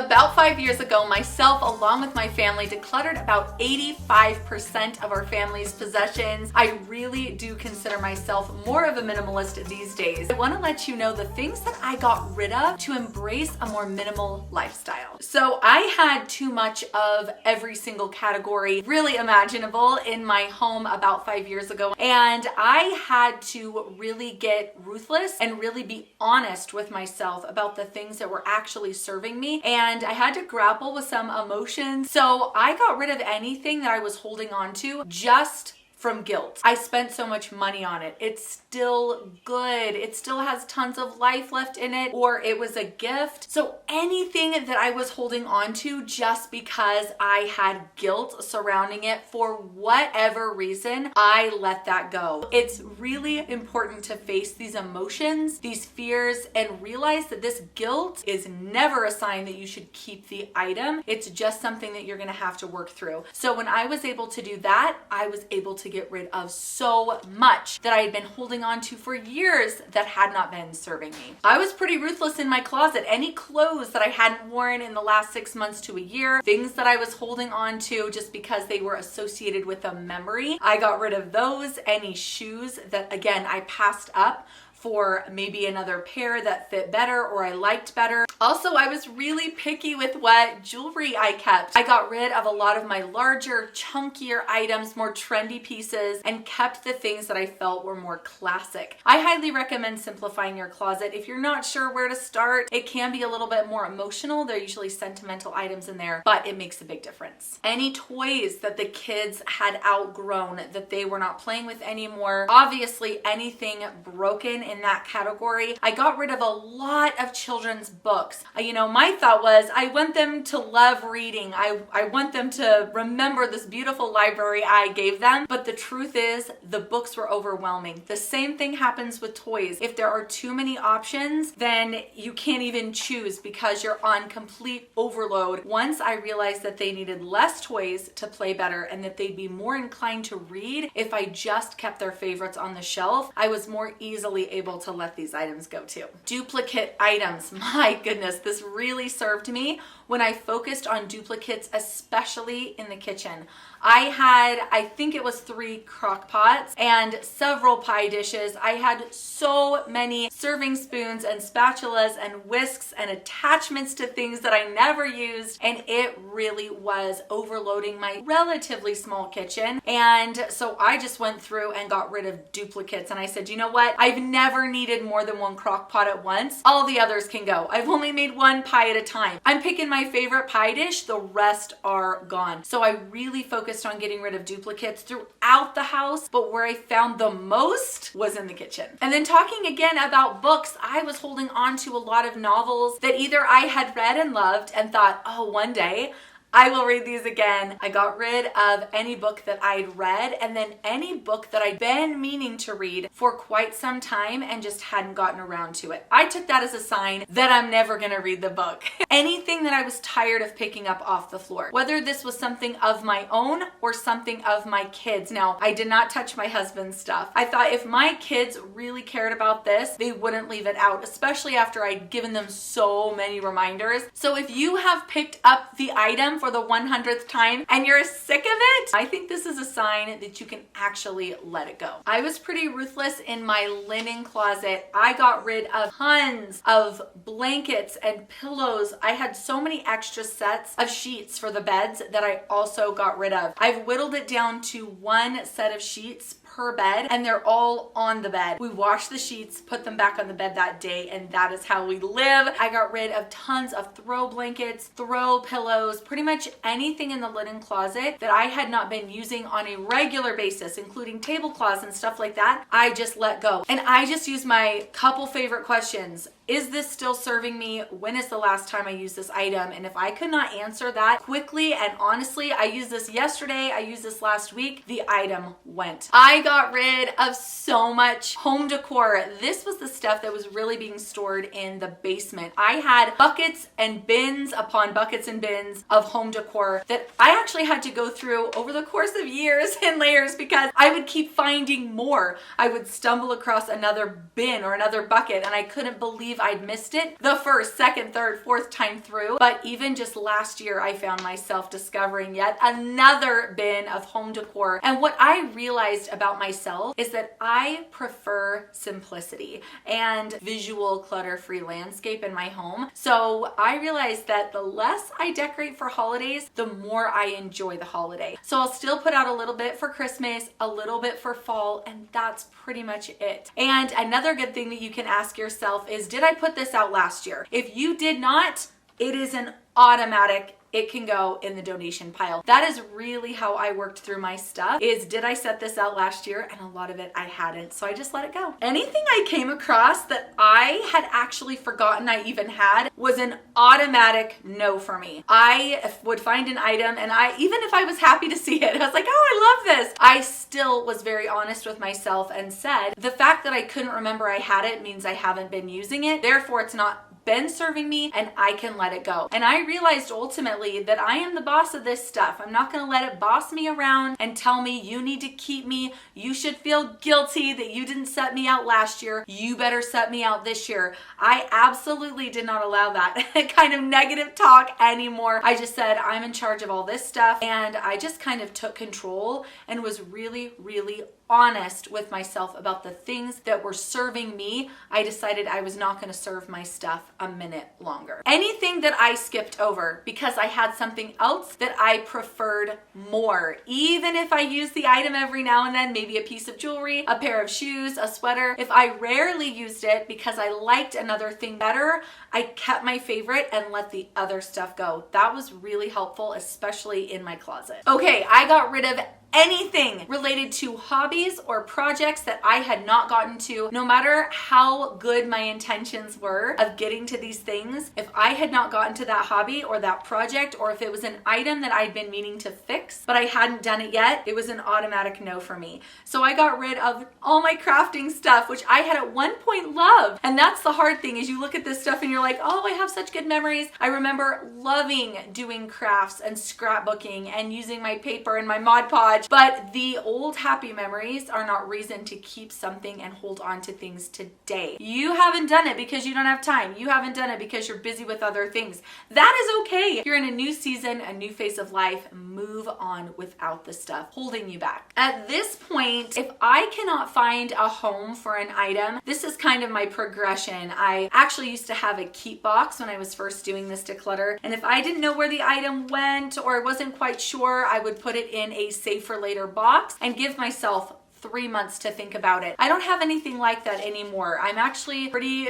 About 5 years ago, myself along with my family decluttered about 85% of our family's possessions. I really do consider myself more of a minimalist these days. I want to let you know the things that I got rid of to embrace a more minimal lifestyle. So I had too much of every single category really imaginable in my home about 5 years ago, and I had to really get ruthless and really be honest with myself about the things that were actually serving me, and I had to grapple with some emotions. So I got rid of anything that I was holding on to just from guilt. I spent so much money on it. It's still good. It still has tons of life left in it, or it was a gift. So anything that I was holding on to just because I had guilt surrounding it for whatever reason, I let that go. It's really important to face these emotions, these fears, and realize that this guilt is never a sign that you should keep the item. It's just something that you're gonna have to work through. So when I was able to do that, I was able to get rid of so much that I had been holding on to for years that had not been serving me. I was pretty ruthless in my closet. Any clothes that I hadn't worn in the last 6 months to a year, things that I was holding on to just because they were associated with a memory, I got rid of those. Any shoes that, again, I passed up for maybe another pair that fit better or I liked better. Also, I was really picky with what jewelry I kept. I got rid of a lot of my larger, chunkier items, more trendy pieces, and kept the things that I felt were more classic. I highly recommend simplifying your closet. If you're not sure where to start, it can be a little bit more emotional. There are usually sentimental items in there, but it makes a big difference. Any toys that the kids had outgrown that they were not playing with anymore, obviously anything broken in that category. I got rid of a lot of children's books. My thought was I want them to love reading. I want them to remember this beautiful library I gave them. But the truth is the books were overwhelming. The same thing happens with toys. If there are too many options, then you can't even choose because you're on complete overload. Once I realized that they needed less toys to play better and that they'd be more inclined to read if I just kept their favorites on the shelf, I was more easily able to let these items go too. Duplicate items. My goodness, this really served me when I focused on duplicates, especially in the kitchen. I think it was 3 crock pots and several pie dishes. I had so many serving spoons and spatulas and whisks and attachments to things that I never used, and it really was overloading my relatively small kitchen. And so I just went through and got rid of duplicates, and I said, you know what? I've never needed more than 1 crock pot at once. All the others can go. I've only made 1 pie at a time. I'm picking my favorite pie dish. The rest are gone. So I really focused on getting rid of duplicates throughout the house, but where I found the most was in the kitchen. And then talking again about books, I was holding on to a lot of novels that either I had read and loved and thought, oh, one day I will read these again. I got rid of any book that I'd read, and then any book that I'd been meaning to read for quite some time and just hadn't gotten around to it. I took that as a sign that I'm never gonna read the book. Anything that I was tired of picking up off the floor, whether this was something of my own or something of my kids. Now, I did not touch my husband's stuff. I thought if my kids really cared about this, they wouldn't leave it out, especially after I'd given them so many reminders. So if you have picked up the item for the 100th time and you're sick of it, I think this is a sign that you can actually let it go. I was pretty ruthless in my linen closet. I got rid of tons of blankets and pillows. I had so many extra sets of sheets for the beds that I also got rid of. I've whittled it down to 1 set of sheets per bed, and they're all on the bed. We wash the sheets, put them back on the bed that day, and that is how we live. I got rid of tons of throw blankets, throw pillows, pretty much anything in the linen closet that I had not been using on a regular basis, including tablecloths and stuff like that. I just let go. And I just used my couple favorite questions. Is this still serving me? When is the last time I used this item? And if I could not answer that quickly and honestly, I used this yesterday, I used this last week, the item went. I got rid of so much home decor. This was the stuff that was really being stored in the basement. I had buckets and bins upon buckets and bins of home decor that I actually had to go through over the course of years and layers because I would keep finding more. I would stumble across another bin or another bucket and I couldn't believe believe I'd missed it the first, second, third, fourth time through. But even just last year, I found myself discovering yet another bin of home decor. And what I realized about myself is that I prefer simplicity and visual clutter-free landscape in my home. So I realized that the less I decorate for holidays, the more I enjoy the holiday. So I'll still put out a little bit for Christmas, a little bit for fall, and that's pretty much it. And another good thing that you can ask yourself is, did I put this out last year? If you did not, it is an automatic, it can go in the donation pile. That is really how I worked through my stuff, is did I set this out last year? And a lot of it I hadn't, so I just let it go. Anything I came across that I had actually forgotten I even had was an automatic no for me. I would find an item, and even if I was happy to see it, I was like, oh, I love this. I still was very honest with myself and said, the fact that I couldn't remember I had it means I haven't been using it. Therefore, it's not been serving me, and I can let it go. And I realized ultimately that I am the boss of this stuff. I'm not going to let it boss me around and tell me you need to keep me. You should feel guilty that you didn't set me out last year. You better set me out this year. I absolutely did not allow that kind of negative talk anymore. I just said, I'm in charge of all this stuff, and I just kind of took control and was really, really honest with myself about the things that were serving me. I decided I was not going to serve my stuff a minute longer. Anything that I skipped over because I had something else that I preferred more, even if I used the item every now and then, maybe a piece of jewelry, a pair of shoes, a sweater. If I rarely used it because I liked another thing better, I kept my favorite and let the other stuff go. That was really helpful, especially in my closet. Okay, I got rid of anything related to hobbies or projects that I had not gotten to. No matter how good my intentions were of getting to these things, if I had not gotten to that hobby or that project, or if it was an item that I'd been meaning to fix but I hadn't done it yet, it was an automatic no for me. So I got rid of all my crafting stuff, which I had at one point loved. And that's the hard thing, is you look at this stuff and you're like, oh, I have such good memories. I remember loving doing crafts and scrapbooking and using my paper and my Mod Podge. But the old happy memories are not reason to keep something and hold on to things today. You haven't done it because you don't have time. You haven't done it because you're busy with other things. That is okay. You're in a new season, a new phase of life. Move on without the stuff holding you back. At this point, if I cannot find a home for an item, this is kind of my progression. I actually used to have a keep box when I was first doing this declutter. And if I didn't know where the item went or wasn't quite sure, I would put it in a save for later box and give myself 3 months to think about it. I don't have anything like that anymore. I'm actually pretty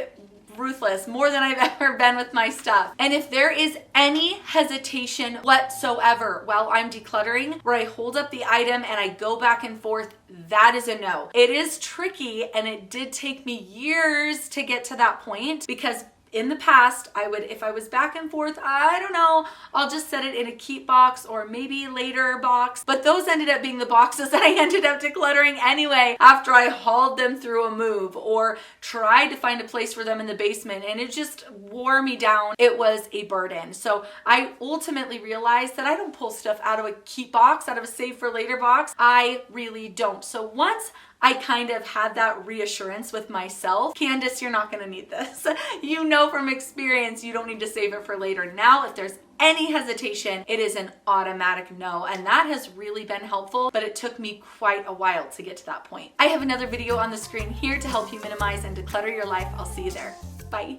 ruthless, more than I've ever been with my stuff. And if there is any hesitation whatsoever while I'm decluttering, where I hold up the item and I go back and forth, that is a no. It is tricky, and it did take me years to get to that point, because in the past, if I was back and forth, I don't know, I'll just set it in a keep box or maybe later box. But those ended up being the boxes that I ended up decluttering anyway after I hauled them through a move or tried to find a place for them in the basement, and it just wore me down. It was a burden. So I ultimately realized that I don't pull stuff out of a keep box, out of a save for later box. I really don't. So once I kind of had that reassurance with myself, Candace, you're not going to need this. You know from experience, you don't need to save it for later. Now, if there's any hesitation, it is an automatic no. And that has really been helpful, but it took me quite a while to get to that point. I have another video on the screen here to help you minimize and declutter your life. I'll see you there. Bye.